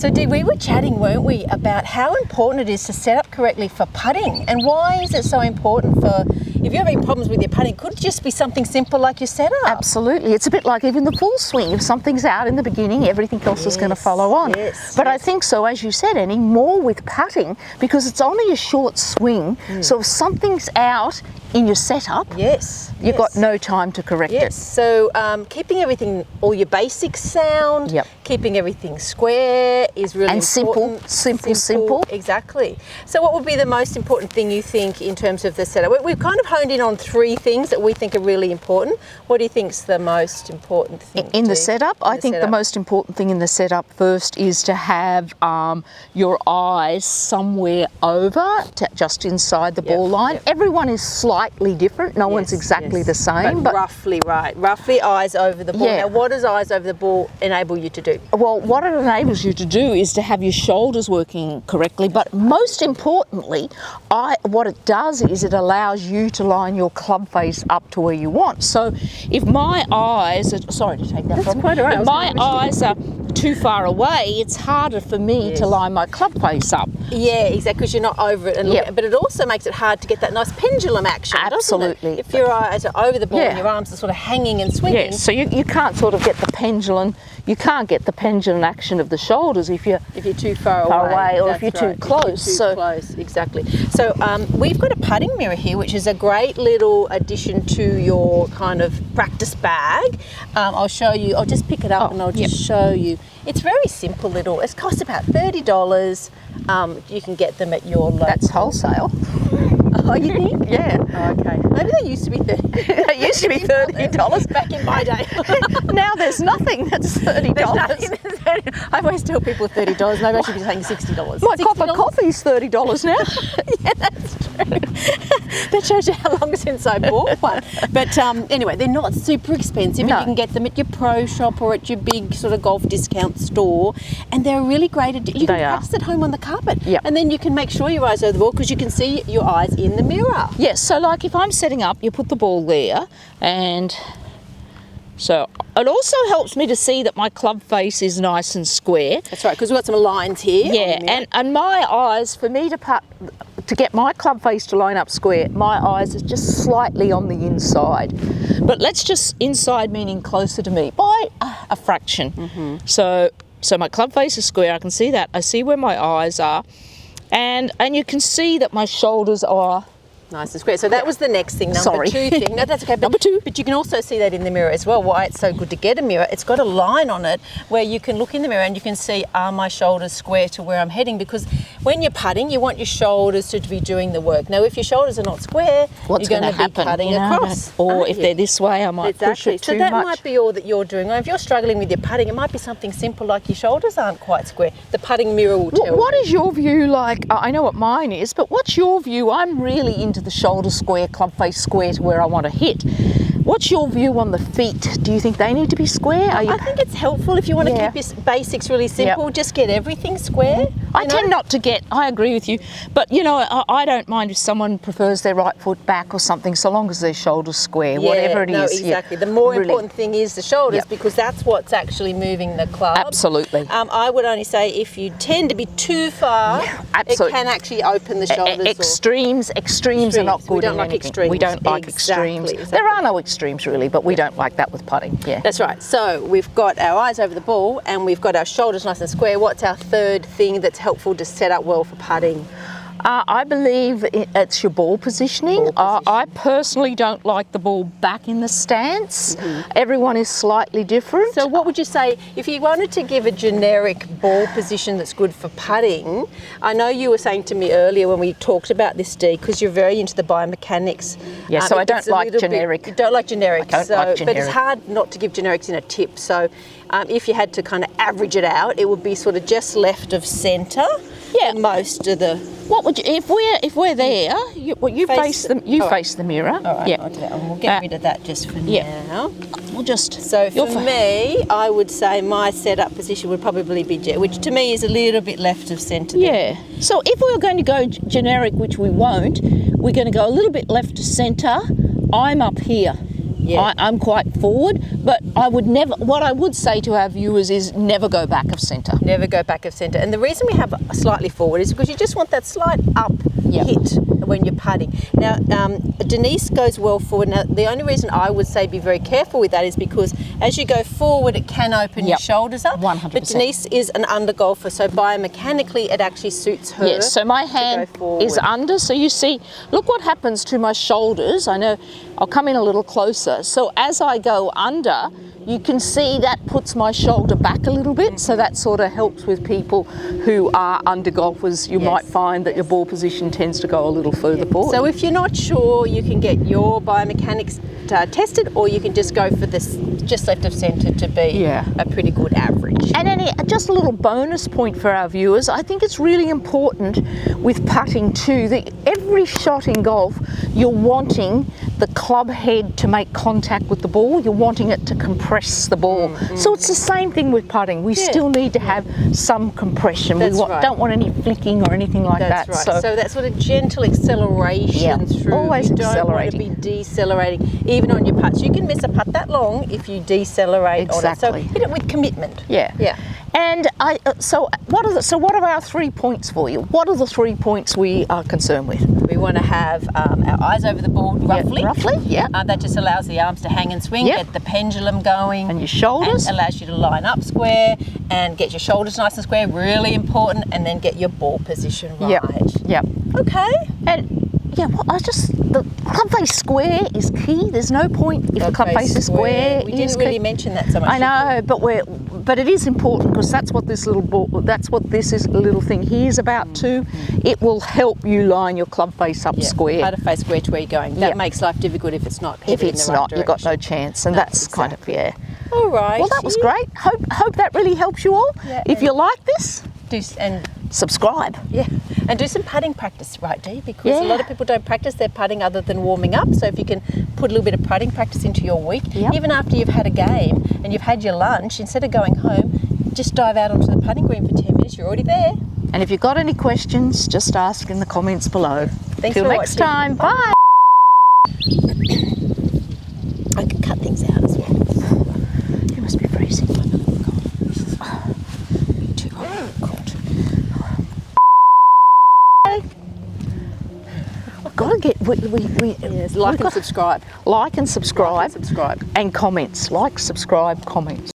So Dee, we were chatting, weren't we, about how important it is to set up correctly for putting, and why is it so important for, if you're having problems with your putting, it could just be something simple like your setup. Absolutely. It's a bit like even the full swing. If something's out in the beginning, everything else is going to follow on. But I think so, as you said, Annie, more with putting, because it's only a short swing. So if something's out in your setup, you've got no time to correct it. So keeping everything, all your basics sound, keeping everything square is really important. And simple. Exactly. So what would be the most important thing you think in terms of the setup? We've kind of honed in on 3 things that we think are really important. What do you think is the most important thing? In the setup, I think the most important thing in the setup first is to have your eyes somewhere over, just inside the ball line. Everyone is slightly different. No one's exactly the same. But roughly right. Roughly eyes over the ball. Now, what does eyes over the ball enable you to do? Well, what it enables you to do is to have your shoulders working correctly, but most importantly, what it does is it allows you to line your club face up to where you want. So if my eyes are, sorry to take that from you, if my eyes are too far away, it's harder for me to line my club face up. Yeah, exactly, because you're not over it. And but it also makes it hard to get that nice pendulum action. Absolutely. If your eyes are over the ball and your arms are sort of hanging and swinging. Yeah, so you can't sort of get the pendulum. You can't get the pendulum action of the shoulders if you're too far away, or if you're too close. Exactly. So we've got a putting mirror here, which is a great little addition to your kind of practice bag. I'll show you. I'll just pick it up and I'll just show you. It's very simple little. It costs about $30. You can get them at your local. That's wholesale. Oh, you think? Yeah. Oh, okay. Maybe they used to be $30. They used to be $30 back in my day. Now there's nothing that's $30. I always tell people $30. Maybe I should be saying $60. My cup of coffee's $30 now. Yeah, that's true. That shows you how long since I bought one. But anyway, they're not super expensive. No. You can get them at your pro shop or at your big sort of golf discount store, and they're really great. You can practice at home on the carpet, and then you can make sure your eyes are over the ball because you can see your eyes in the mirror. Yes, so like if I'm setting up, you put the ball there, and so it also helps me to see that my club face is nice and square. That's right, because we've got some lines here. Yeah, and my eyes, for me to get my club face to line up square, my eyes are just slightly on the inside. But let's just inside meaning closer to me by a fraction. So my club face is square. I can see that. I see where my eyes are. And you can see that my shoulders are nice and square. So that was the next thing, number 2 thing. No, that's okay. Number 2. But you can also see that in the mirror as well, why it's so good to get a mirror. It's got a line on it where you can look in the mirror and you can see, are my shoulders square to where I'm heading? Because when you're putting, you want your shoulders to be doing the work. Now, if your shoulders are not square, what's you're going to be happen? putting across. Or if they're this way, I might push it too much. So that might be all that you're doing. Or if you're struggling with your putting, it might be something simple like your shoulders aren't quite square. The putting mirror will tell you. What is your view like? I know what mine is, but what's your view? I'm really into the shoulder square, club face square to where I want to hit. What's your view on the feet? Do you think they need to be square? I think it's helpful if you want to keep your basics really simple, just get everything square. I tend not to I agree with you, but you know, I don't mind if someone prefers their right foot back or something, so long as their shoulders square, whatever it is. Exactly. The more important thing is the shoulders because that's what's actually moving the club. Absolutely. I would only say if you tend to be too far, it can actually open the shoulders. Extremes are not good. We don't like extremes. We don't like extremes. There are no extremes really, but we don't like that with putting. Yeah. That's right. So we've got our eyes over the ball and we've got our shoulders nice and square. What's our third thing that's helpful to set up well for putting? I believe it's your ball positioning. I personally don't like the ball back in the stance. Everyone is slightly different. So what would you say, if you wanted to give a generic ball position that's good for putting, I know you were saying to me earlier when we talked about this, Dee, because you're very into the biomechanics. Yeah, so I don't like generic. You don't like generic. I don't like generic. But it's hard not to give generics in a tip. So if you had to kind of average it out, it would be sort of just left of centre. Yeah, most of the. What would you if we're there? You face the mirror. All right, yeah. And we'll get rid of that just for now. We'll just. So for me, I would say my setup position would probably be which to me is a little bit left of centre. Yeah. So if we were going to go generic, which we won't, we're going to go a little bit left to centre. I'm up here. Yeah. I'm quite forward, But I would never, what I would say to our viewers is never go back of centre. Never go back of centre. And the reason we have slightly forward is because you just want that slight up hit when you're putting. Now, Denise goes well forward. Now, the only reason I would say be very careful with that is because as you go forward, it can open your shoulders up. 100%. But Denise is an under golfer, so biomechanically it actually suits her. Yes, so my hand is under, so you see, look what happens to my shoulders. I know, I'll come in a little closer. So as I go under, you can see that puts my shoulder back a little bit, so that sort of helps with people who are under golfers. You might find that your ball position tends to go a little further forward. So if you're not sure, you can get your biomechanics tested, or you can just go for this just left of centre to be a pretty good average. And just a little bonus point for our viewers, I think it's really important with putting too, that every shot in golf, you're wanting the club head to make contact with the ball, you're wanting it to compress the ball. So it's the same thing with putting. We still need to have some compression. We don't want any flicking or anything like that. That's right. So that sort of gentle acceleration through. Always you don't accelerating. want to be decelerating, even on your putts. You can miss a putt that long if you decelerate on it. So hit it with commitment. Yeah. And so what are our 3 points for you? What are the 3 points we are concerned with? We want to have our eyes over the ball roughly. That just allows the arms to hang and swing, get the pendulum going. And your shoulders. And allows you to line up square and get your shoulders nice and square, really important, and then get your ball position right. Yep. Okay. And the club face square is key. There's no point if the club face is square. We didn't really mention that so much. I know, but it is important because that's what this little ball, little thing here is about too. It will help you line your club face up square. How to face square to where you're going. That makes life difficult if it's not. If it's not, you've got no chance, and that's kind of All right. Well, that was great. Hope that really helps you all. Yeah, if you like this, subscribe. Yeah, and do some putting practice, right, Dee? Because a lot of people don't practice their putting other than warming up. So if you can put a little bit of putting practice into your week, even after you've had a game and you've had your lunch, instead of going home, just dive out onto the putting green for 10 minutes. You're already there. And if you've got any questions, just ask in the comments below. Thanks Till for next watching. time. Bye. I can cut things out as well. You must be freezing. Gotta get like and subscribe. Like and subscribe. And comments. Like, subscribe, comments.